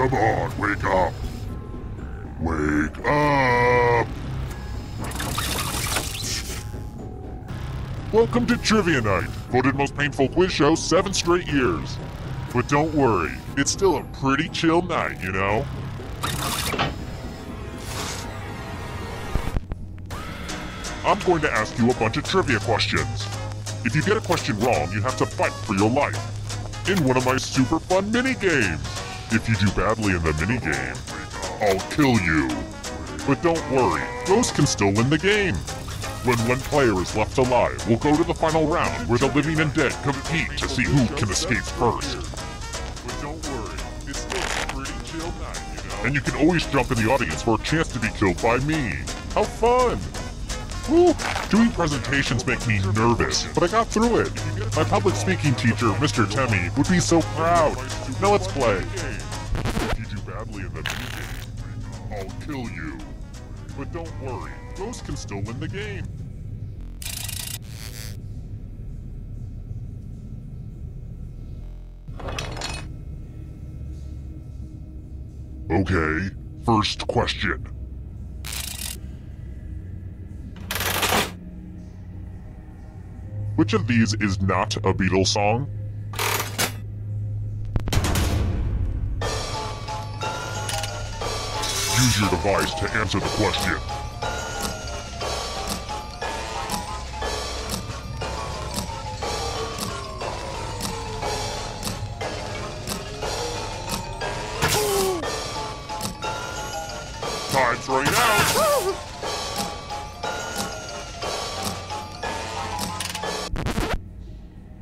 Come on, wake up. Wake up. Welcome to Trivia Night, voted most painful quiz show 7 straight years. But don't worry, it's still a pretty chill night, you know? I'm going to ask you a bunch of trivia questions. If you get a question wrong, you have to fight for your life in one of my super fun mini-games. If you do badly in the mini-game, I'll kill you. But don't worry, ghosts can still win the game. When one player is left alive, we'll go to the final round where the living and dead compete to see who can escape first. But don't worry, it's still a pretty chill night, you know? And you can always jump in the audience for a chance to be killed by me. How fun! Woo! Doing presentations make me nervous, but I got through it. My public speaking teacher, Mr. Temmie, would be so proud. Now let's play. If you do badly in the minigame, I'll kill you. But don't worry, ghosts can still win the game. Okay, first question. Which of these is not a Beatles song? Use your device to answer the question. Time's running out!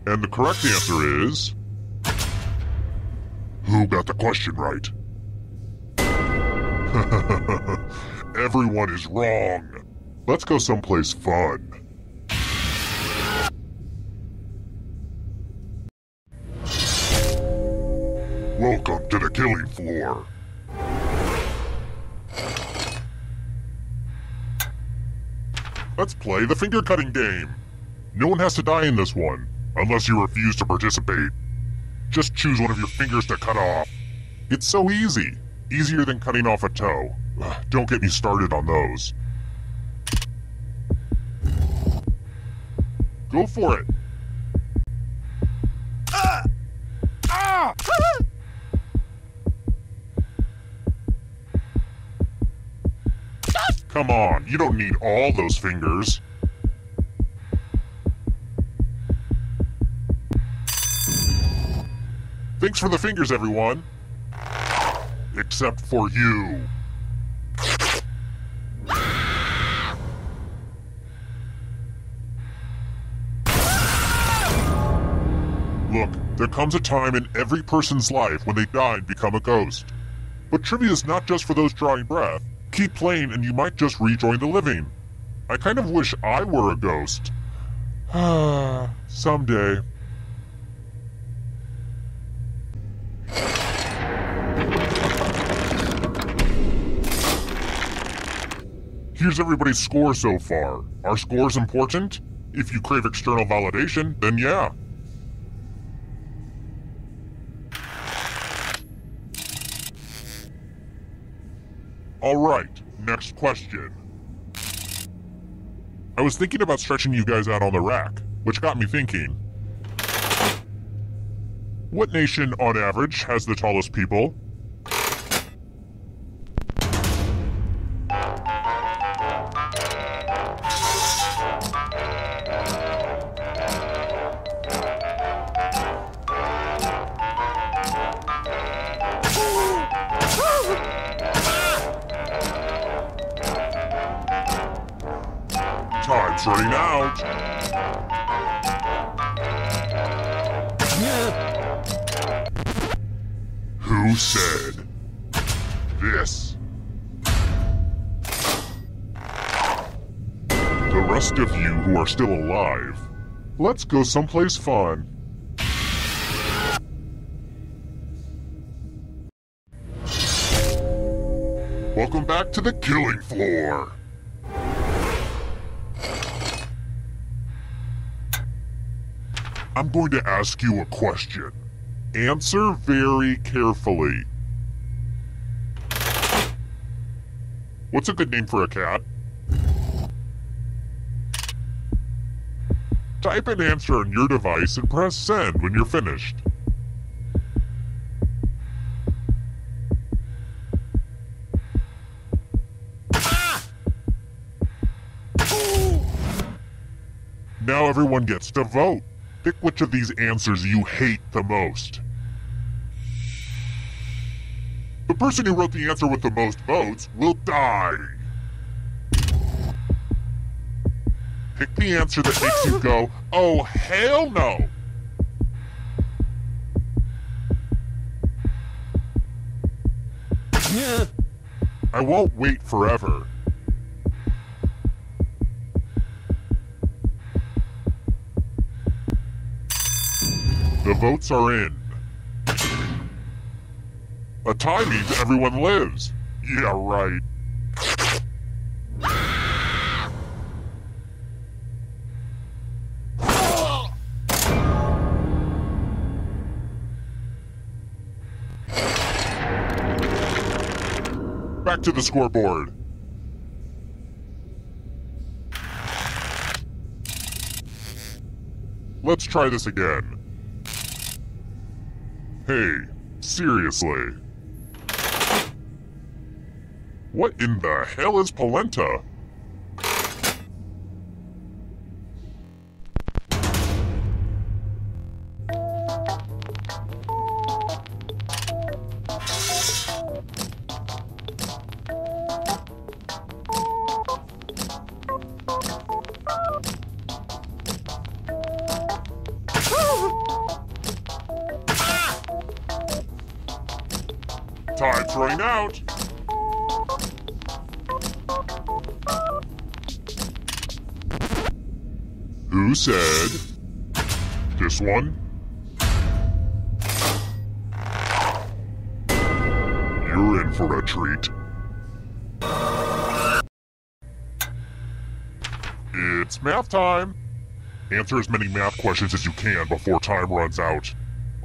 And the correct answer is... Who got the question right? Everyone is wrong. Let's go someplace fun. Welcome to the killing floor. Let's play the finger cutting game. No one has to die in this one, unless you refuse to participate. Just choose one of your fingers to cut off. It's so easy. Easier than cutting off a toe. Don't get me started on those. Go for it. Come on, you don't need all those fingers. Thanks for the fingers, everyone. Except for you. Look, there comes a time in every person's life when they die and become a ghost. But trivia is not just for those drawing breath. Keep playing and you might just rejoin the living. I kind of wish I were a ghost. Someday. Here's everybody's score so far. Are scores important? If you crave external validation, then yeah. Alright, next question. I was thinking about stretching you guys out on the rack, which got me thinking. What nation, on average, has the tallest people? Time's running out. Who said this? The rest of you who are still alive, let's go someplace fun. Welcome back to the killing floor. I'm going to ask you a question. Answer very carefully. What's a good name for a cat? Type an answer on your device and press send when you're finished. Now everyone gets to vote. Pick which of these answers you hate the most. The person who wrote the answer with the most votes will die. Pick the answer that makes you go, oh hell no! I won't wait forever. The votes are in. A tie means everyone lives. Yeah, right. Back to the scoreboard. Let's try this again. Hey, seriously. What in the hell is polenta? Time's running out. Who said this one? You're in for a treat. It's math time. Answer as many math questions as you can before time runs out.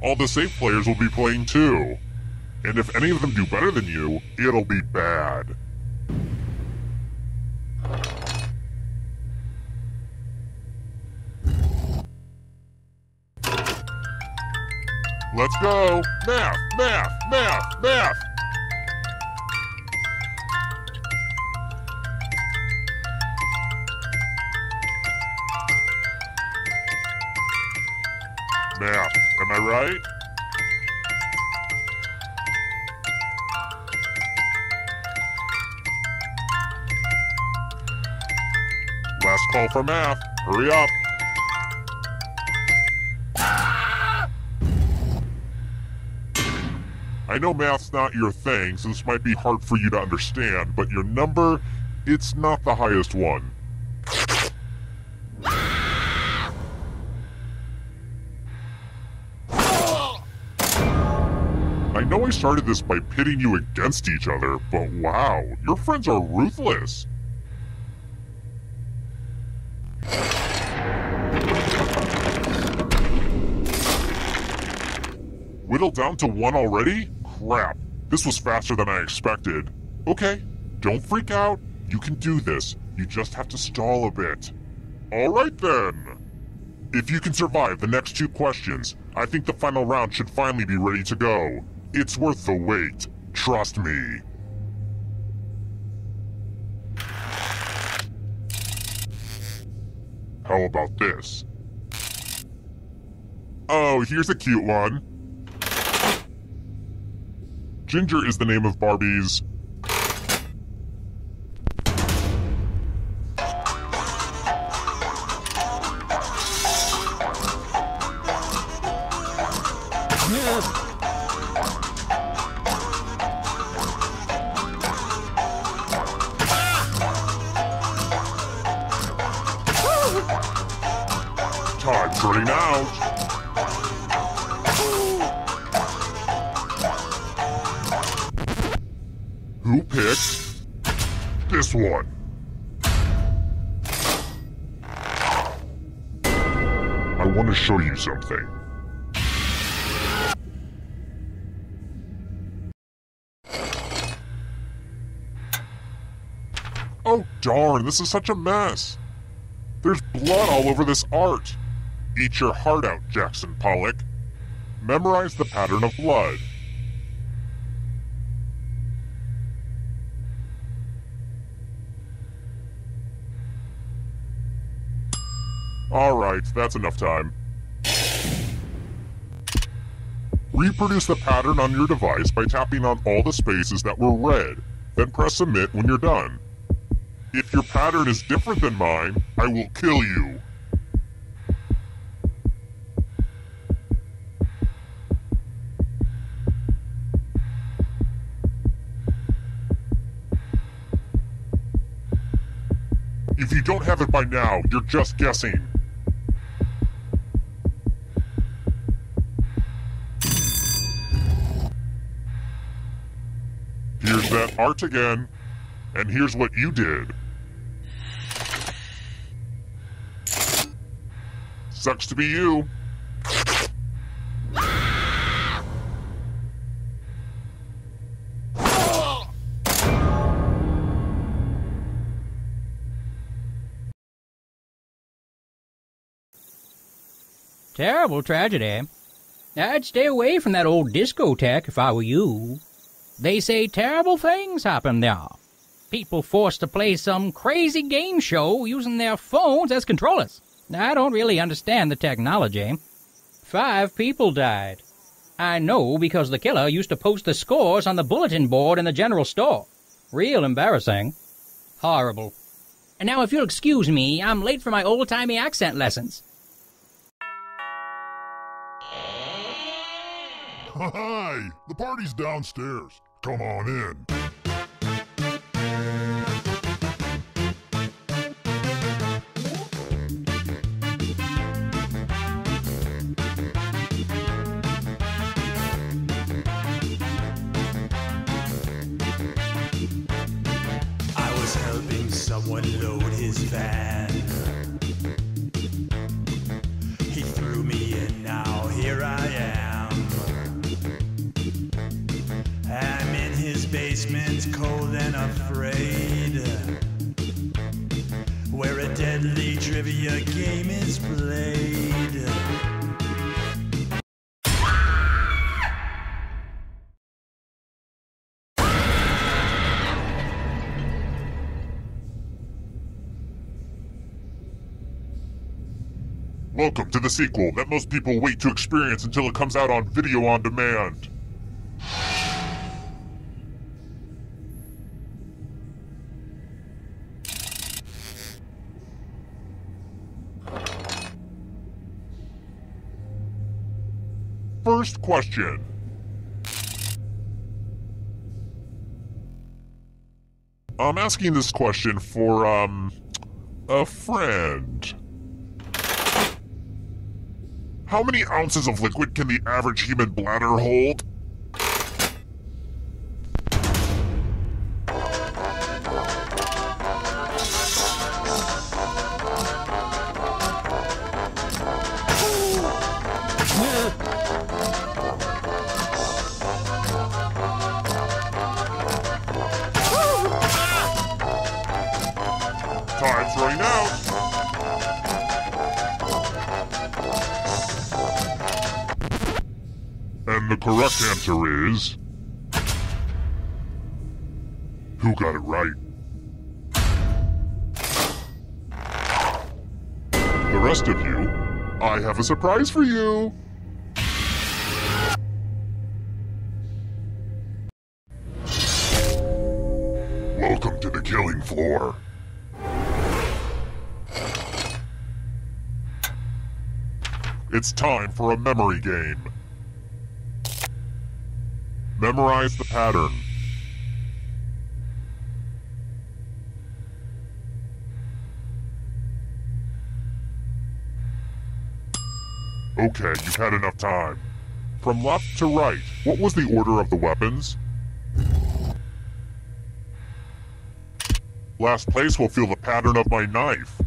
All the safe players will be playing too. And if any of them do better than you, it'll be bad. Let's go! Math! Math! Math! Math! Math, am I right? Last call for math. Hurry up. I know math's not your thing, so this might be hard for you to understand, but your number, it's not the highest one. I know I started this by pitting you against each other, but wow, your friends are ruthless. Whittled down to one already? Crap, this was faster than I expected. Okay, don't freak out. You can do this. You just have to stall a bit. Alright then. If you can survive the next 2 questions, I think the final round should finally be ready to go. It's worth the wait. Trust me. How about this? Oh, here's a cute one. Ginger is the name of Barbie's... Time's running out. Who picked this one? I want to show you something. Oh darn, this is such a mess. There's blood all over this art. Eat your heart out, Jackson Pollock. Memorize the pattern of blood. Alright, that's enough time. Reproduce the pattern on your device by tapping on all the spaces that were red, then press submit when you're done. If your pattern is different than mine, I will kill you. If you don't have it by now, you're just guessing. Here's that art again, and here's what you did. Sucks to be you. Terrible tragedy. I'd stay away from that old discotheque if I were you. They say terrible things happen there. People forced to play some crazy game show using their phones as controllers. I don't really understand the technology. 5 people died. I know because the killer used to post the scores on the bulletin board in the general store. Real embarrassing. Horrible. And now if you'll excuse me, I'm late for my old-timey accent lessons. Hi! The party's downstairs. Come on in. I was helping someone load his van. He threw me in, now here I am. I'm in his basement, cold and afraid, where a deadly trivia game is played. Welcome to the sequel that most people wait to experience until it comes out on video on demand. First question. I'm asking this question for, a friend. How many ounces of liquid can the average human bladder hold? Time's running out. And the correct answer is... Who got it right? The rest of you, I have a surprise for you. Welcome to the killing floor. It's time for a memory game. Memorize the pattern. Okay, you've had enough time. From left to right, what was the order of the weapons? Last place will feel the pattern of my knife.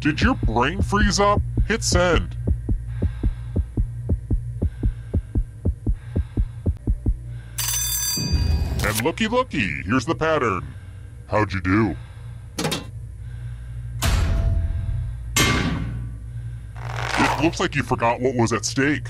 Did your brain freeze up? Hit send. And looky, here's the pattern. How'd you do? It looks like you forgot what was at stake.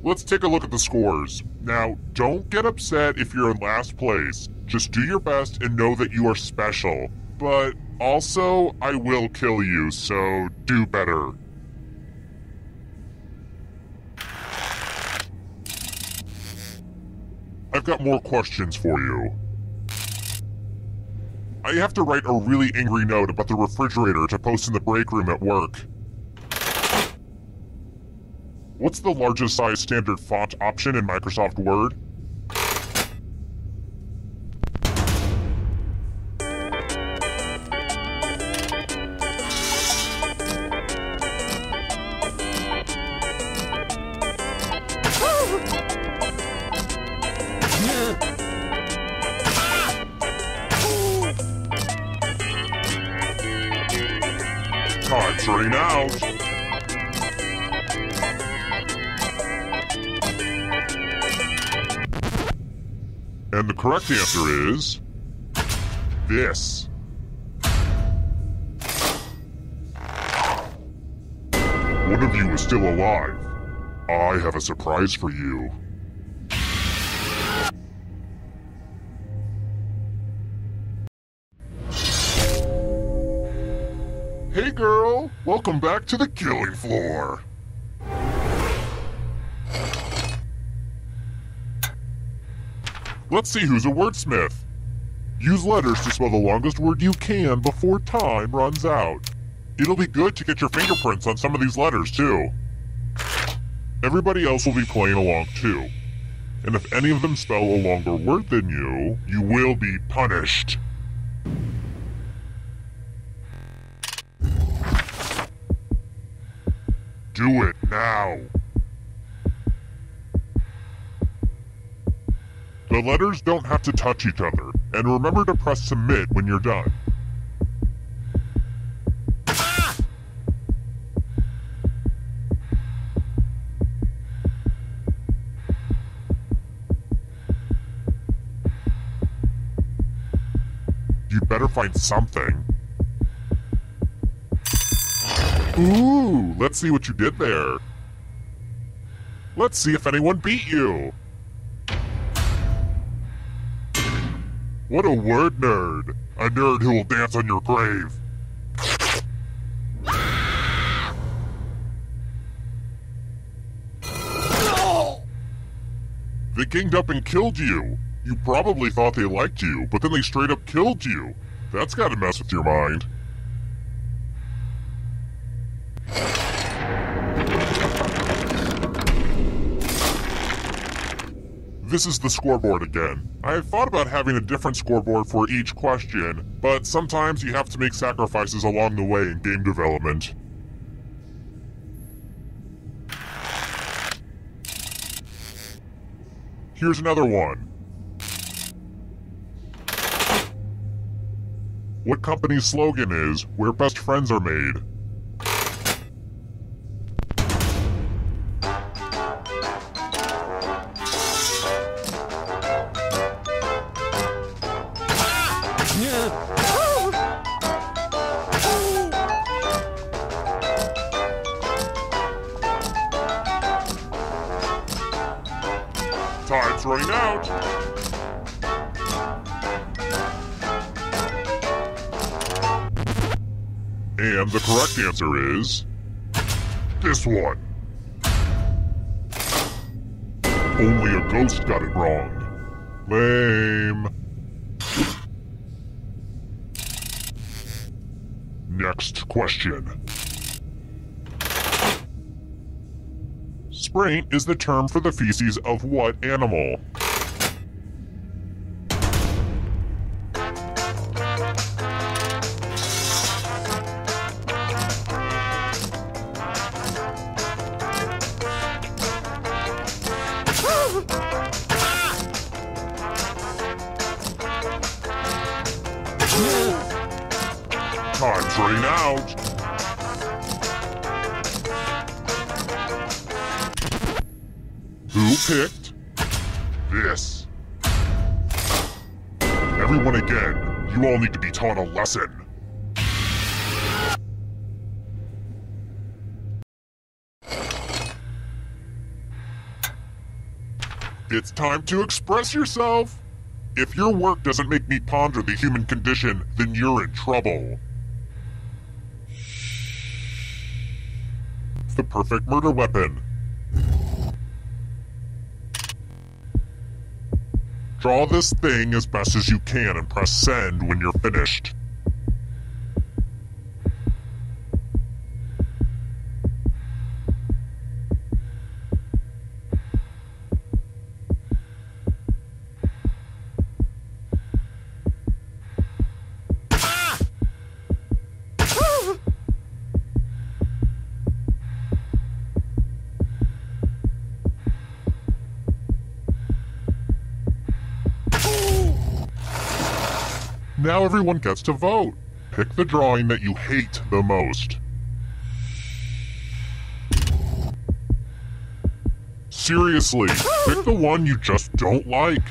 Let's take a look at the scores. Now, don't get upset if you're in last place. Just do your best and know that you are special. But also, I will kill you, so do better. I've got more questions for you. I have to write a really angry note about the refrigerator to post in the break room at work. What's the largest size standard font option in Microsoft Word? Time's running out. And the correct answer is this. One of you is still alive. I have a surprise for you. Hey girl, welcome back to the killing floor. Let's see who's a wordsmith. Use letters to spell the longest word you can before time runs out. It'll be good to get your fingerprints on some of these letters, too. Everybody else will be playing along, too. And if any of them spell a longer word than you, you will be punished. Do it now. The letters don't have to touch each other, and remember to press submit when you're done. You'd better find something. Ooh, let's see what you did there. Let's see if anyone beat you. What a word nerd. A nerd who will dance on your grave. They ganged up and killed you. You probably thought they liked you, but then they straight up killed you. That's gotta mess with your mind. This is the scoreboard again. I have thought about having a different scoreboard for each question, but sometimes you have to make sacrifices along the way in game development. Here's another one. What company's slogan is, "Where best friends are made"? Time's running out. And the correct answer is this one. Only a ghost got it wrong. Lame. Next question. Spraint is the term for the feces of what animal? Time's running out. Who picked this? Everyone again, you all need to be taught a lesson. It's time to express yourself. If your work doesn't make me ponder the human condition, then you're in trouble. The perfect murder weapon. Draw this thing as best as you can and press send when you're finished. Now everyone gets to vote. Pick the drawing that you hate the most. Seriously, pick the one you just don't like.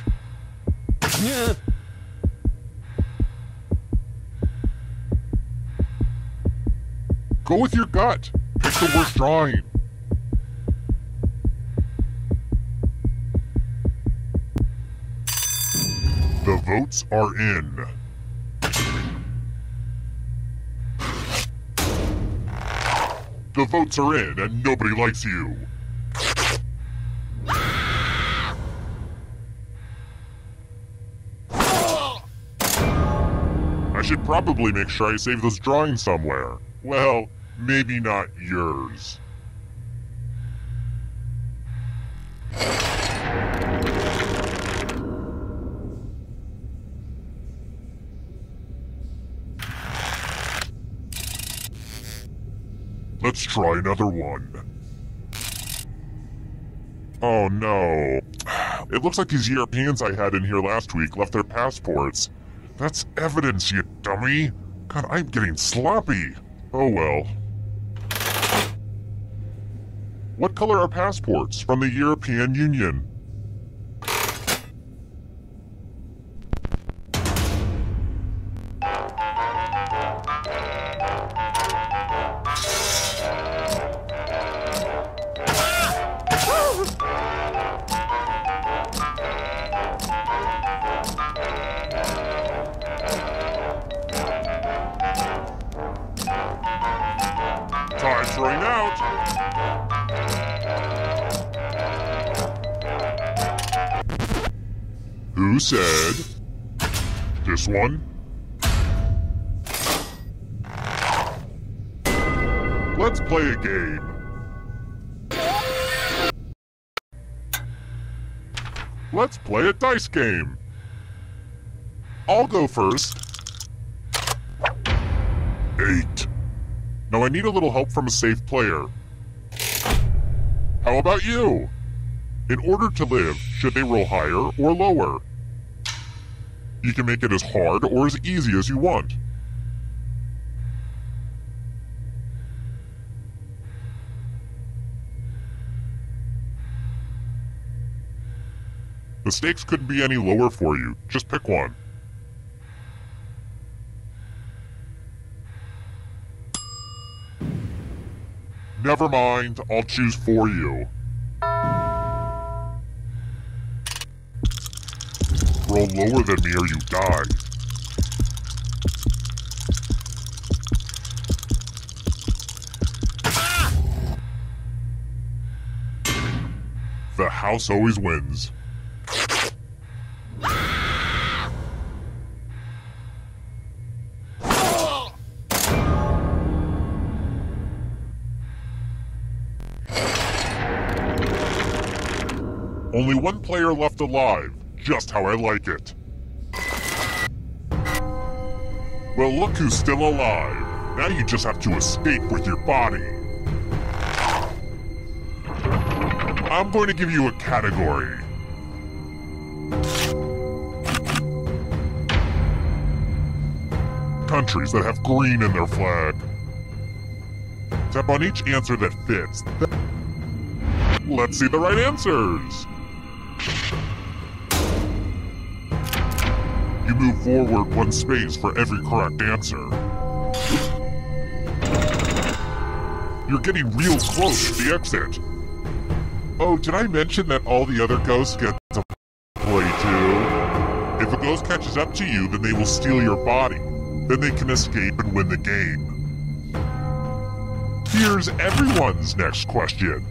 Go with your gut. Pick the worst drawing. The votes are in. The votes are in, and nobody likes you. I should probably make sure I save those drawings somewhere. Well, maybe not yours. Let's try another one. Oh no. It looks like these Europeans I had in here last week left their passports. That's evidence, you dummy. God, I'm getting sloppy. Oh well. What color are passports from the European Union? Time's running out. Who said this one? Let's play a game. Let's play a dice game. I'll go first. 8. Now I need a little help from a safe player. How about you? In order to live, should they roll higher or lower? You can make it as hard or as easy as you want. The stakes couldn't be any lower for you. Just pick one. Never mind, I'll choose for you. Roll lower than me or you die. The house always wins. Only one player left alive, just how I like it. Well, look who's still alive. Now you just have to escape with your body. I'm going to give you a category. countries that have green in their flag. Tap on each answer that fits. Let's see the right answers. You move forward 1 space for every correct answer. You're getting real close to the exit. Oh, did I mention that all the other ghosts get to play too? If a ghost catches up to you, then they will steal your body. Then they can escape and win the game. Here's everyone's next question.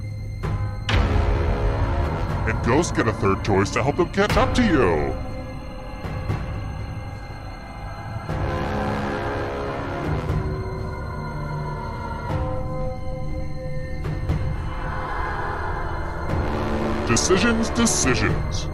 And ghosts get a third choice to help them catch up to you. Decisions.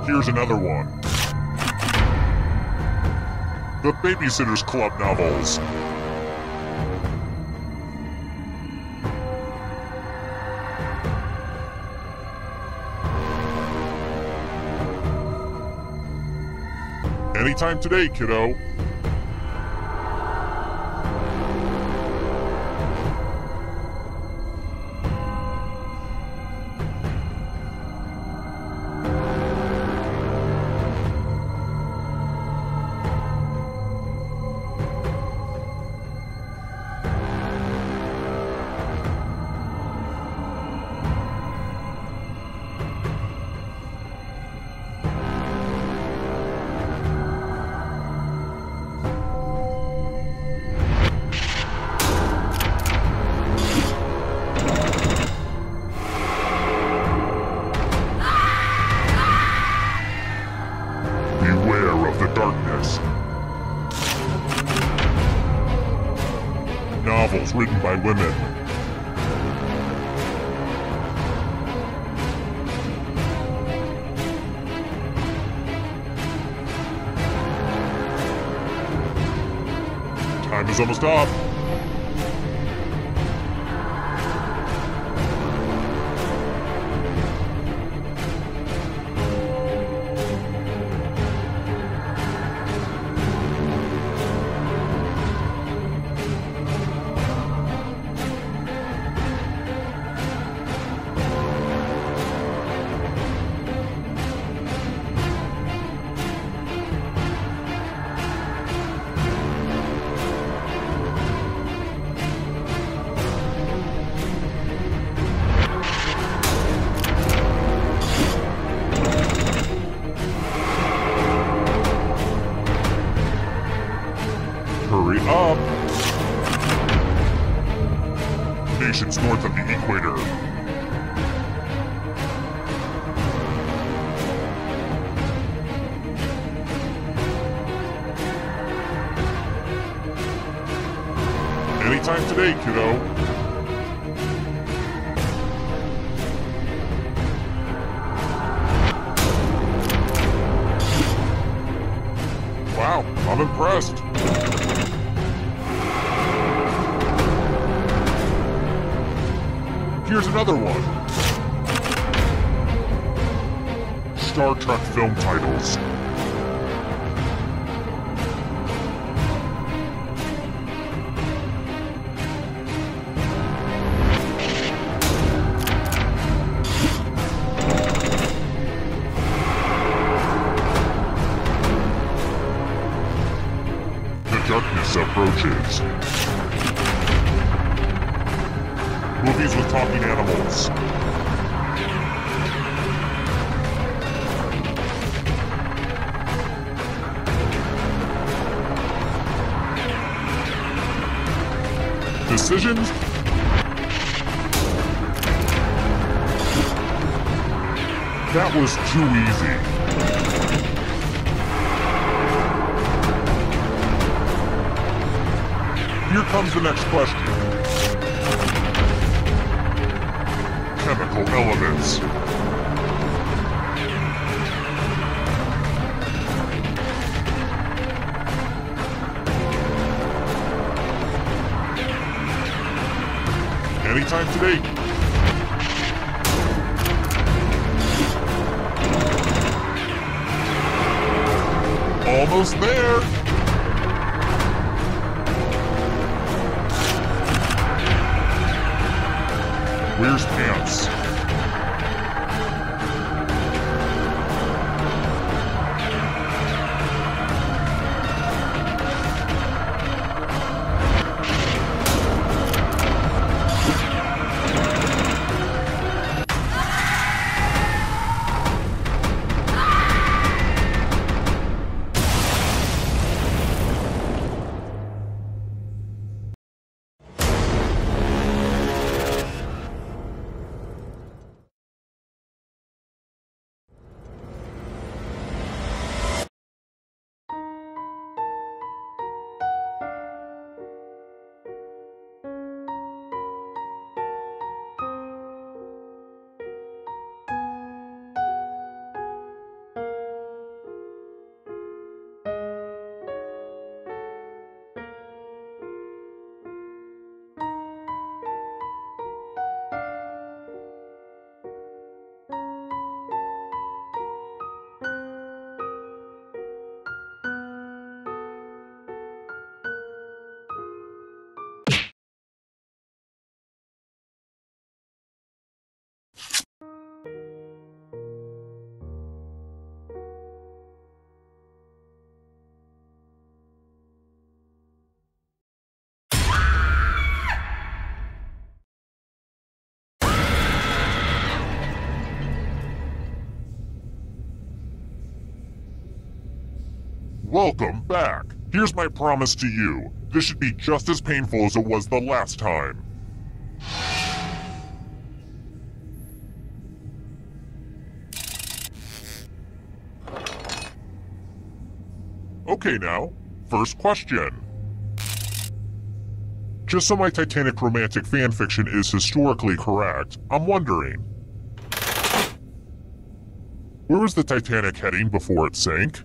Here's another one. The Babysitter's Club novels. Anytime today, kiddo. Beware of the darkness. Novels written by women. Time is almost up. Hurry up! Nations north of the equator. Anytime today, kiddo. Wow, I'm impressed. Here's another one. Star Trek film titles. The darkness approaches. Movies with talking animals. Decisions? That was too easy. Here comes the next question. Chemical elements. Anytime today. Almost there. Where's pants? Welcome back. Here's my promise to you. This should be just as painful as it was the last time. Okay now, first question. Just so my Titanic romantic fanfiction is historically correct, I'm wondering, where was the Titanic heading before it sank?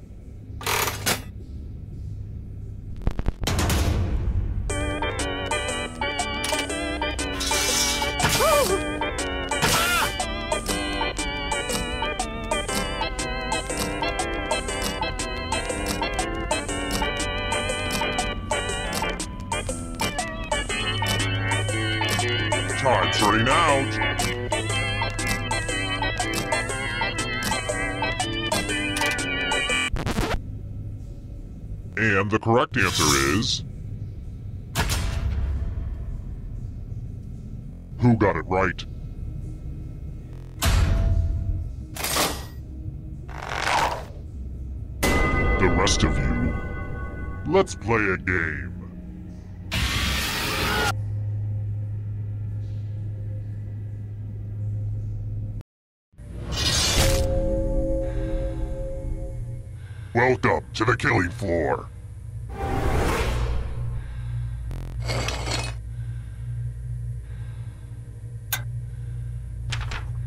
Time's running out. And the correct answer is... Who got it right? The rest of you, let's play a game. Welcome to the killing floor.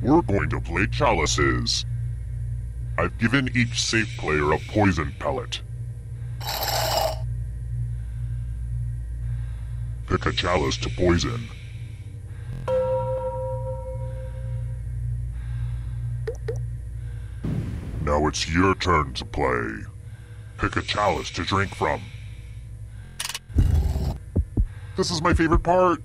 We're going to play chalices. I've given each safe player a poison pellet. Pick a chalice to poison. Now it's your turn to play. Pick a chalice to drink from. This is my favorite part.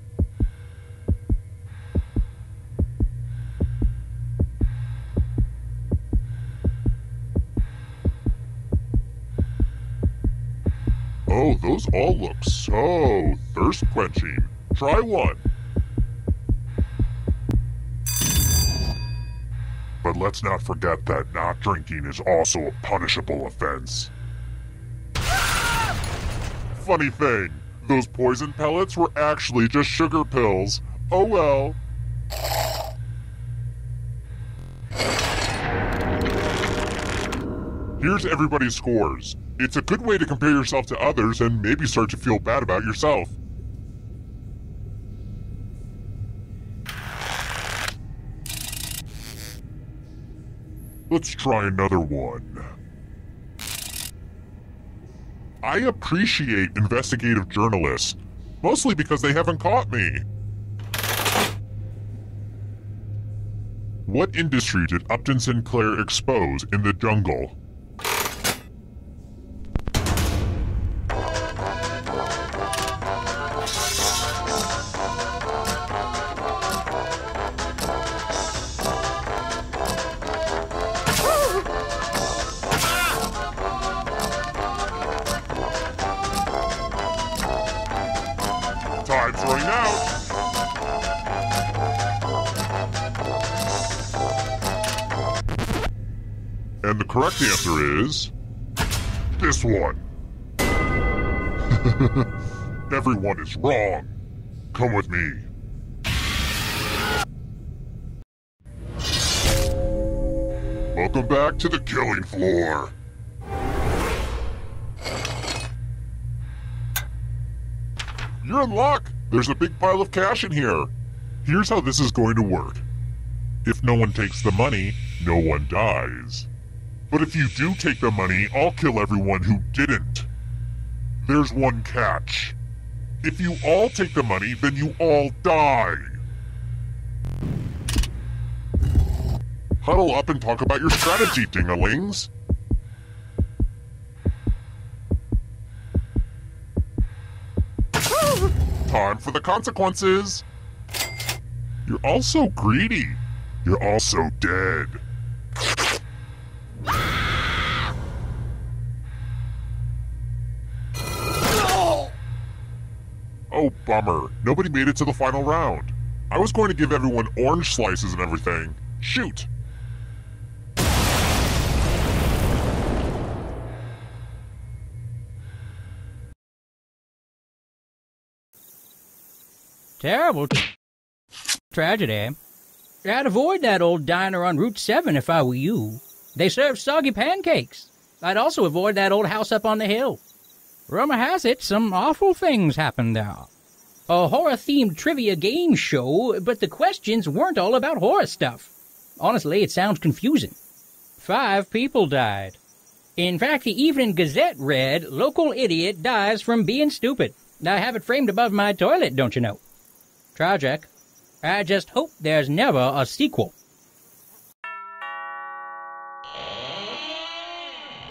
Oh, those all look so thirst-quenching. Try one. But let's not forget that not drinking is also a punishable offense. Funny thing, those poison pellets were actually just sugar pills. Oh well. Here's everybody's scores. It's a good way to compare yourself to others and maybe start to feel bad about yourself. Let's try another one. I appreciate investigative journalists, mostly because they haven't caught me. What industry did Upton Sinclair expose in the jungle? Time's running out. And the correct answer is this one. Everyone is wrong. Come with me. Welcome back to the killing floor. You're in luck. There's a big pile of cash in here. Here's how this is going to work. If no one takes the money, no one dies. But if you do take the money, I'll kill everyone who didn't. There's one catch. If you all take the money, then you all die. Huddle up and talk about your strategy, ding-a-lings. Time for the consequences. You're all so greedy. You're all so dead. Oh, bummer. Nobody made it to the final round. I was going to give everyone orange slices and everything. Shoot! Terrible tragedy. I'd avoid that old diner on Route 7 if I were you. They serve soggy pancakes. I'd also avoid that old house up on the hill. Rumor has it some awful things happened there. A horror-themed trivia game show, but the questions weren't all about horror stuff. Honestly, it sounds confusing. 5 people died. In fact, the Evening Gazette read, "Local idiot dies from being stupid." I have it framed above my toilet, don't you know? Tragic. I just hope there's never a sequel.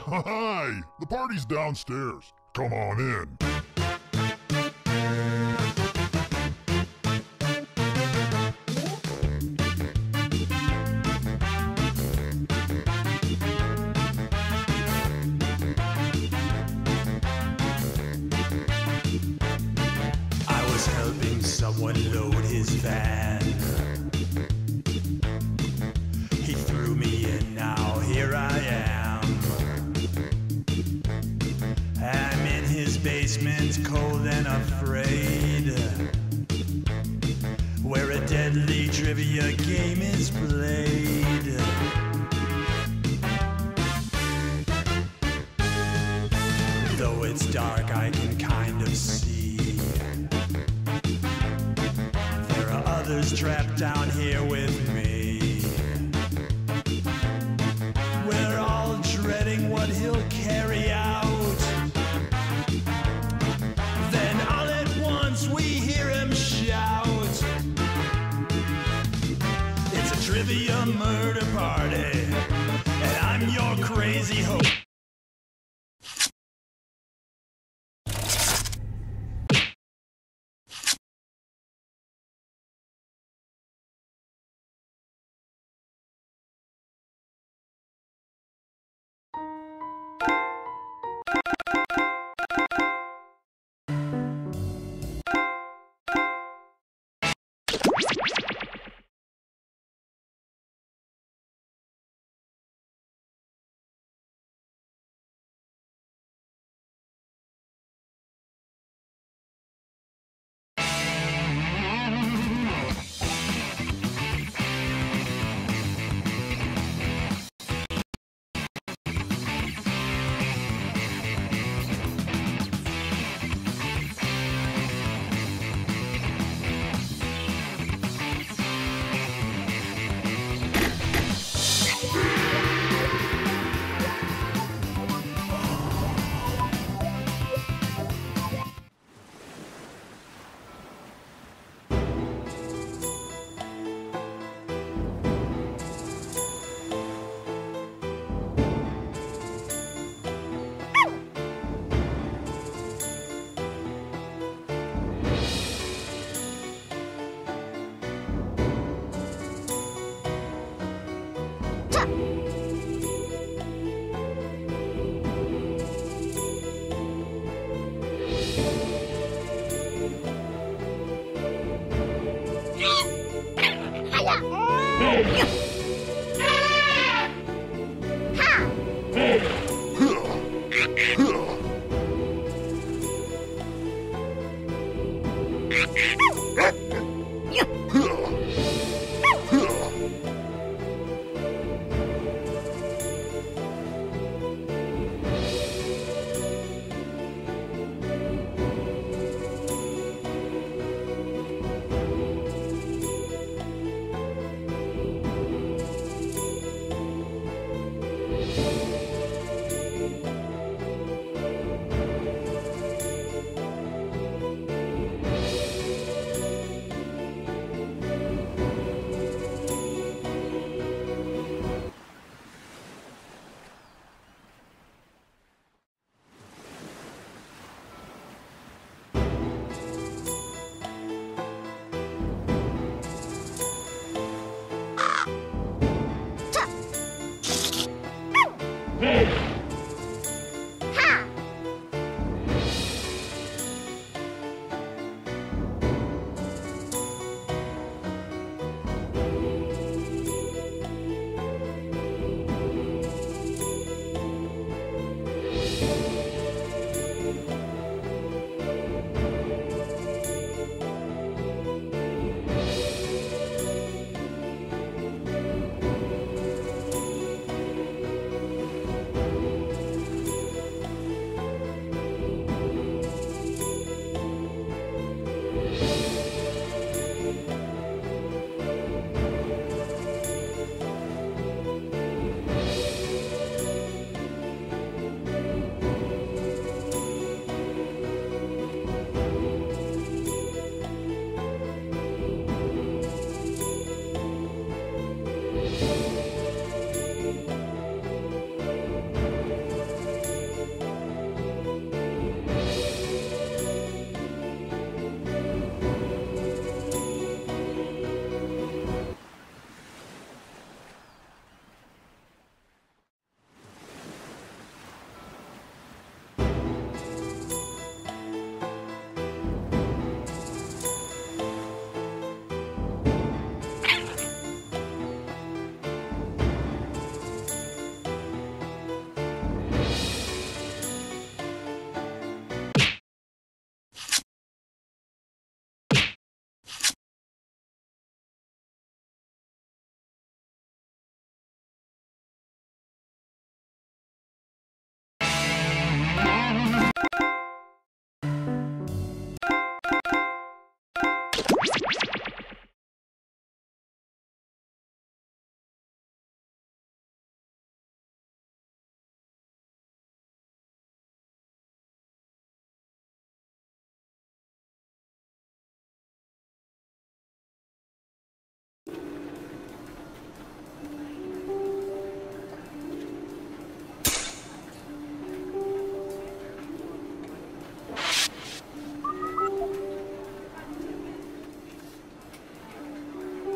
Hi! The party's downstairs. Come on in. I was helping someone load his van. He threw me in, now here I am. I'm in his basement, cold and afraid, where a deadly trivia game is played. Though it's dark, I can kind of see there are others trapped down here with me. We're all dreading what he'll carry out. Then all at once we hear him shout, "It's a trivia murder party, and I'm your crazy host."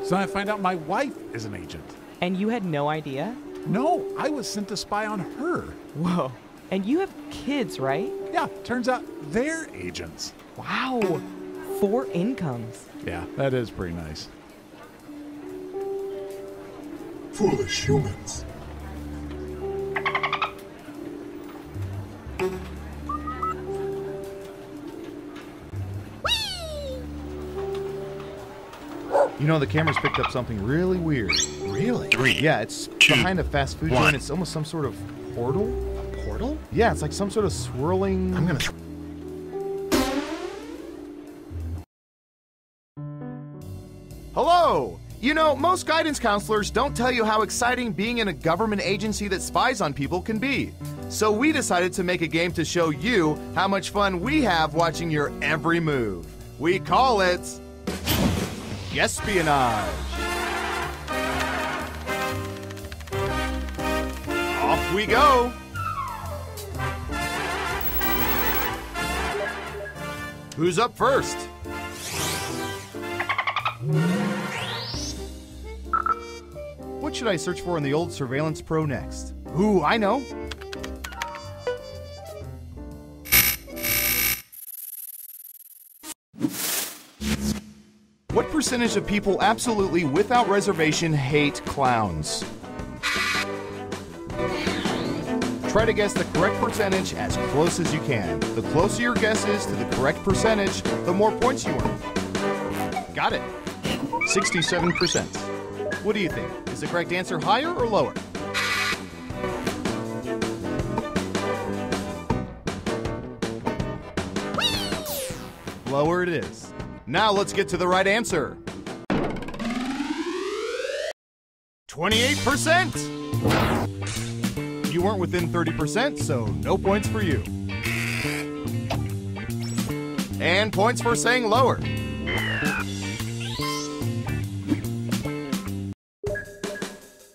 So I find out my wife is an agent. And you had no idea? No, I was sent to spy on her. Whoa. And you have kids, right? Yeah, turns out they're agents. Wow. 4 incomes. Yeah, that is pretty nice. Foolish humans. You know, the camera's picked up something really weird. Really? 3. Yeah, it's 2, behind a fast food 1. joint. It's almost some sort of portal. A portal? Yeah, it's like some sort of swirling... I'm gonna... Hello! You know, most guidance counselors don't tell you how exciting being in a government agency that spies on people can be. So we decided to make a game to show you how much fun we have watching your every move. We call it... Espionage. Off we go. Who's up first? What should I search for in the old Surveillance Pro next? Ooh, I know. What percentage of people absolutely without reservation hate clowns? Try to guess the correct percentage as close as you can. The closer your guess is to the correct percentage, the more points you earn. Got it. 67%. What do you think? Is the correct answer higher or lower? Lower it is. Now let's get to the right answer. 28%! You weren't within 30%, so no points for you. And points for saying lower.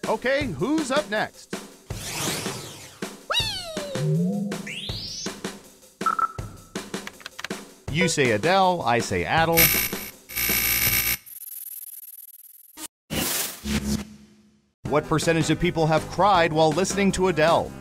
Okay, who's up next? You say Adele, I say Adele. What percentage of people have cried while listening to Adele?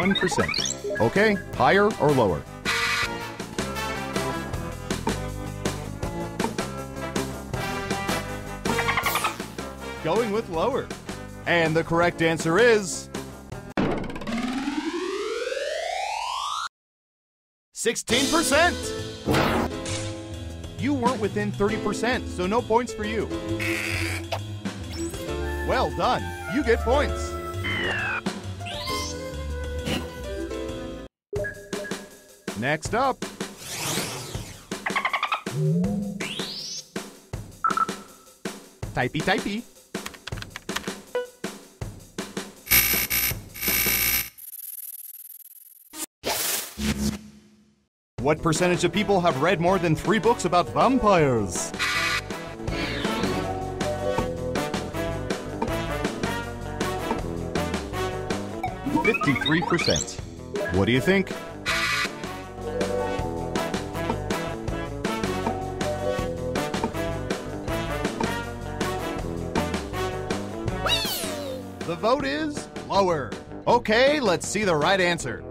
%. Okay, higher or lower? Going with lower. And the correct answer is 16%. You weren't within 30%, so no points for you. Well done. You get points. Next up. Typey. What percentage of people have read more than 3 books about vampires? %. What do you think? The vote is lower. Okay, let's see the right answer.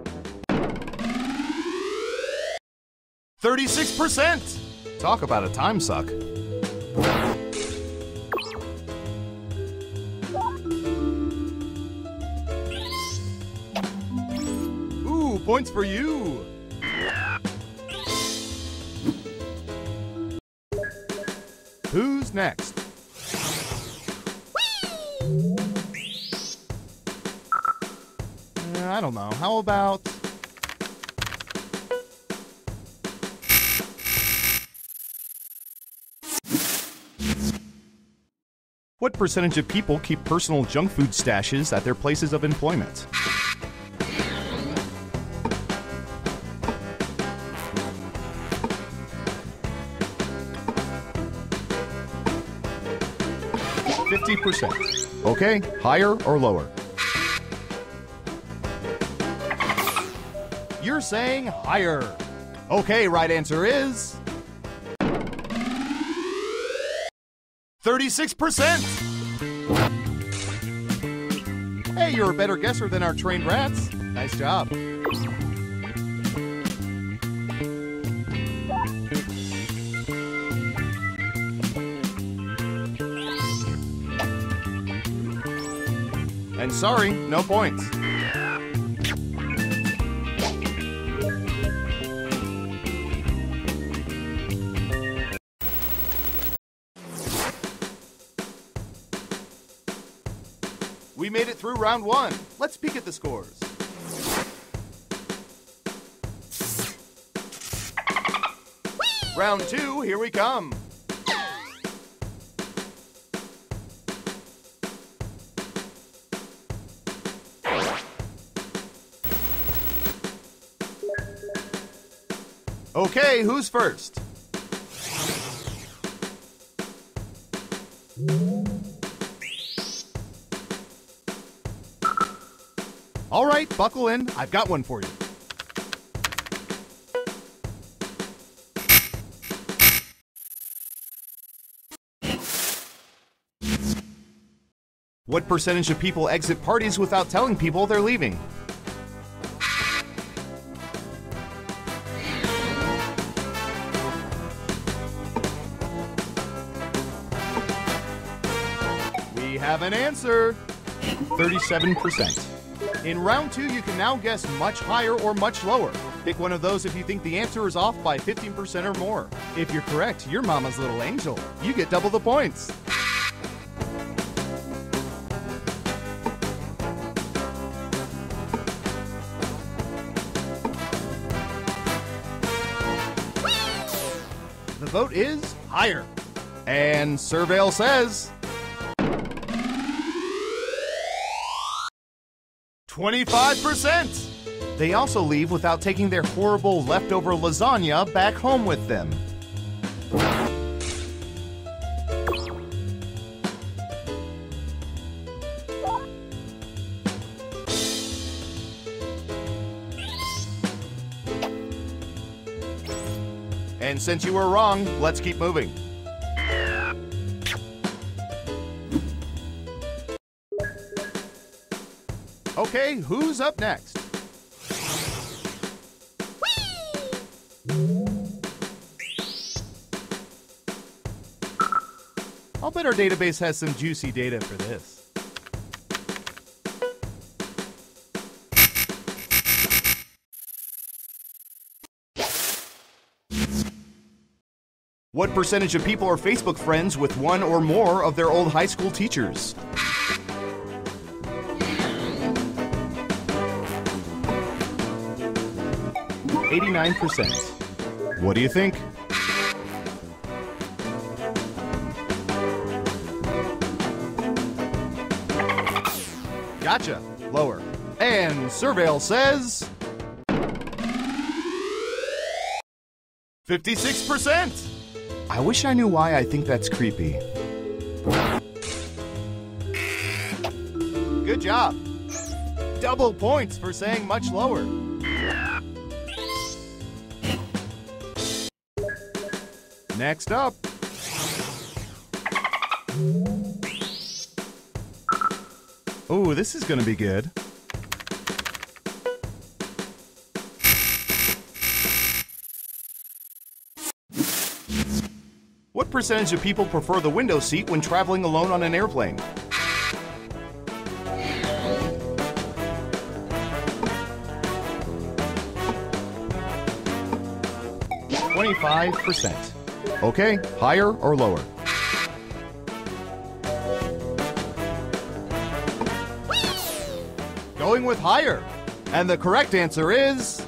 36%. Talk about a time suck. Ooh, points for you. Who's next? I don't know. How about... What percentage of people keep personal junk food stashes at their places of employment? %. Okay, higher or lower? You're saying higher. Okay, right answer is 36%. Hey, you're a better guesser than our trained rats. Nice job. And sorry, no points. We made it through round 1. Let's peek at the scores. Round 2, here we come. Okay, who's first? All right, buckle in. I've got one for you. What percentage of people exit parties without telling people they're leaving? We have an answer. 37%. In round 2, you can now guess much higher or much lower. Pick one of those if you think the answer is off by 15% or more. If you're correct, you're Mama's little angel. You get double the points. The vote is higher. And Surveil says 25%. They also leave without taking their horrible leftover lasagna back home with them. And since you were wrong, let's keep moving. Okay, who's up next? I'll bet our database has some juicy data for this. What percentage of people are Facebook friends with one or more of their old high school teachers? %. What do you think? Gotcha. Lower. And Surveil says 56%. I wish I knew why I think that's creepy. Good job. Double points for saying much lower. Next up. Oh, this is gonna be good. What percentage of people prefer the window seat when traveling alone on an airplane? %. Okay, higher or lower? Going with higher. And the correct answer is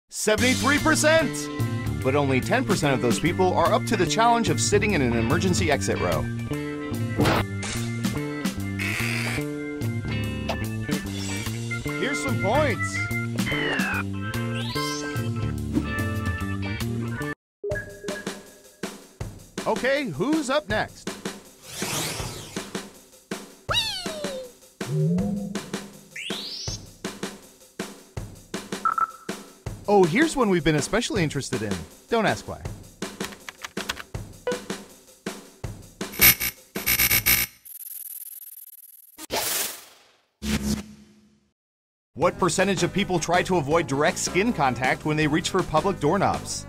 73%. But only 10% of those people are up to the challenge of sitting in an emergency exit row. Here's some points. Okay, who's up next? Oh, here's one we've been especially interested in. Don't ask why. What percentage of people try to avoid direct skin contact when they reach for public doorknobs?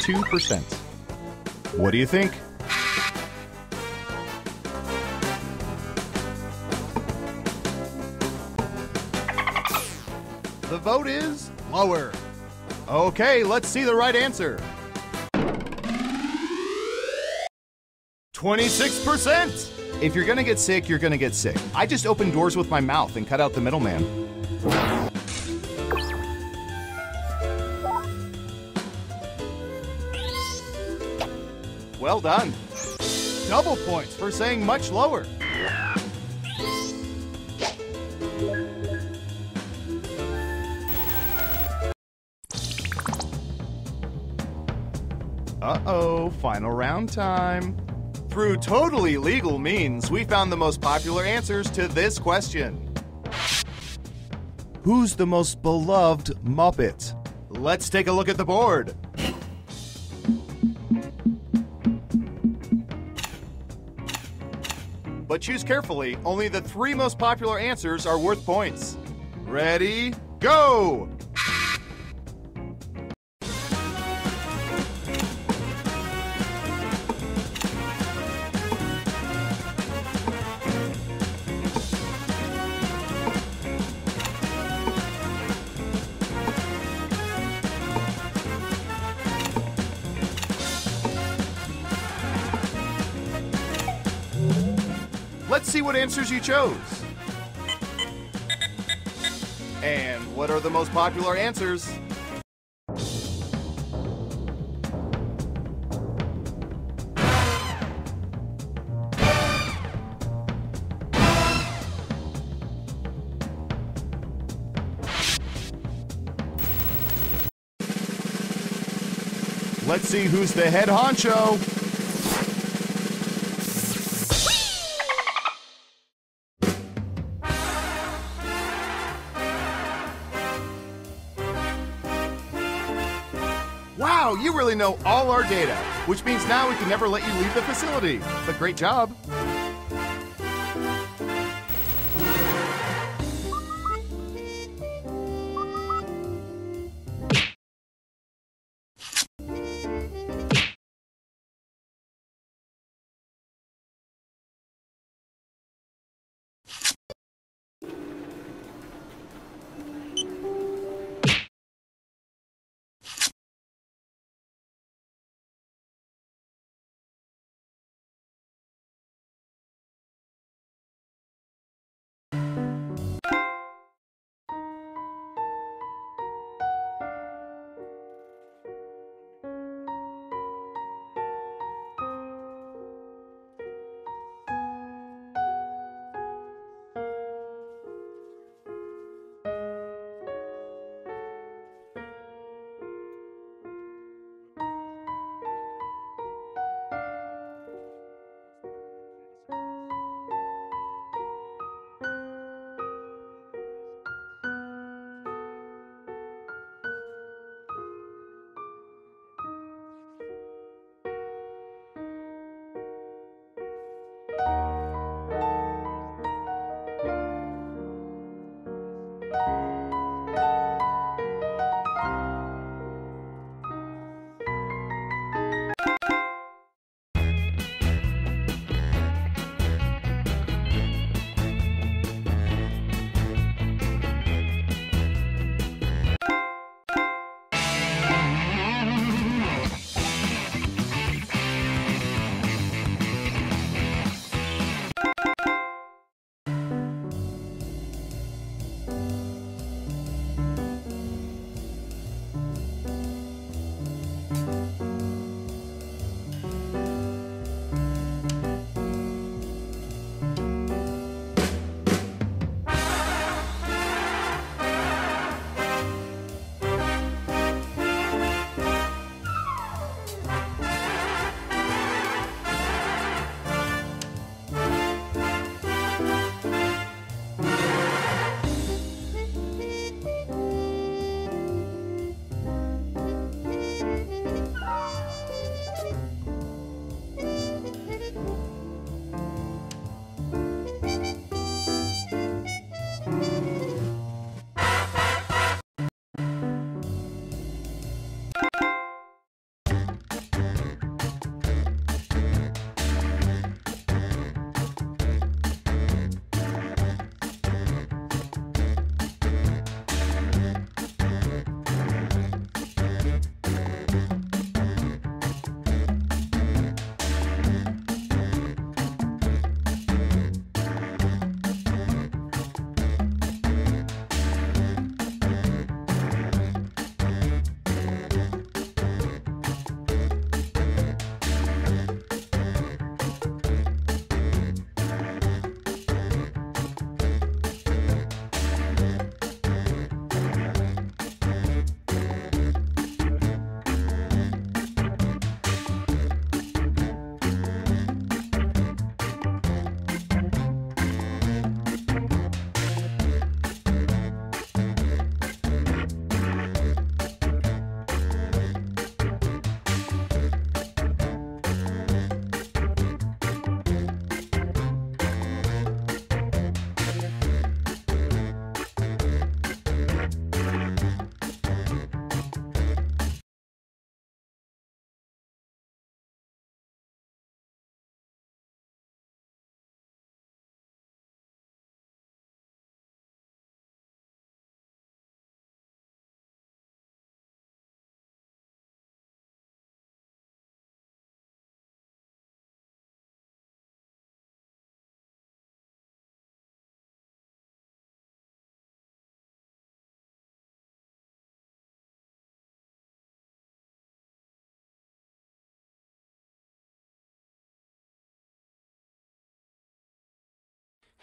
%. What do you think? The vote is lower. Okay, let's see the right answer. 26%. If you're gonna get sick, you're gonna get sick. I just open doors with my mouth and cut out the middleman. Well done. Double points for saying much lower. Uh-oh, final round time. Through totally legal means, we found the most popular answers to this question. Who's the most beloved Muppet? Let's take a look at the board. But choose carefully, only the 3 most popular answers are worth points. Ready, go! Let's see what answers you chose. And what are the most popular answers? Let's see who's the head honcho. Wow, you really know all our data, which means now we can never let you leave the facility. But great job.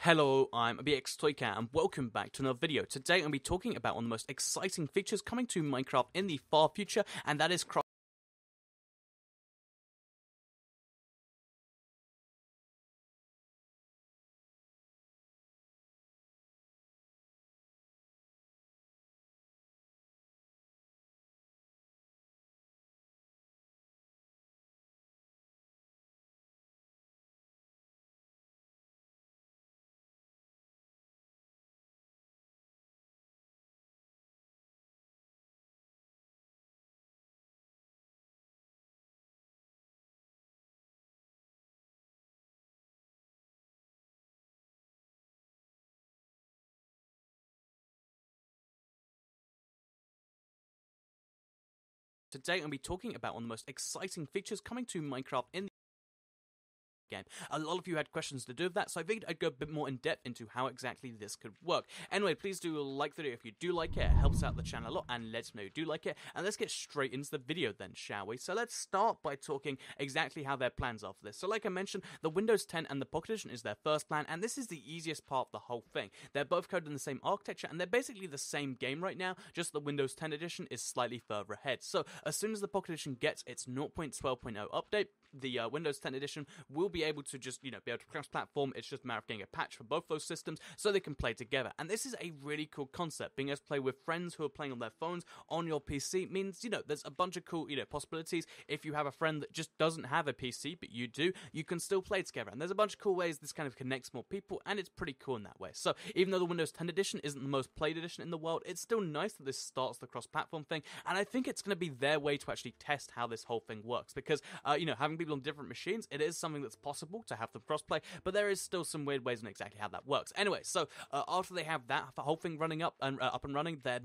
Hello, I'm BX Toycat and welcome back to another video. Today I'm going to be talking about one of the most exciting features coming to Minecraft in the far future, and that is Today I'm going to be talking about one of the most exciting features coming to Minecraft in the game. A lot of you had questions to do with that, so I figured I'd go a bit more in depth into how exactly this could work. Anyway, please do like the video if you do like it. It helps out the channel a lot, and let us know you do like it. And let's get straight into the video then, shall we? So let's start by talking exactly how their plans are for this. So like I mentioned, the Windows 10 and the Pocket Edition is their first plan, and this is the easiest part of the whole thing. They're both coded in the same architecture, and they're basically the same game right now, just the Windows 10 edition is slightly further ahead. So as soon as the Pocket Edition gets its 0.12.0 update, the Windows 10 edition will be able to just, be able to cross-platform. It's just a matter of getting a patch for both those systems so they can play together. And this is a really cool concept. Being able to play with friends who are playing on their phones on your PC means, there's a bunch of cool, possibilities. If you have a friend that just doesn't have a PC, but you do, you can still play together. And there's a bunch of cool ways this kind of connects more people, and it's pretty cool in that way. So even though the Windows 10 edition isn't the most played edition in the world, it's still nice that this starts the cross-platform thing. And I think it's going to be their way to actually test how this whole thing works. Because, having people on different machines, it is something that's possible to have them crossplay, but there is still some weird ways on exactly how that works. Anyway, so after they have that whole thing running up and running, their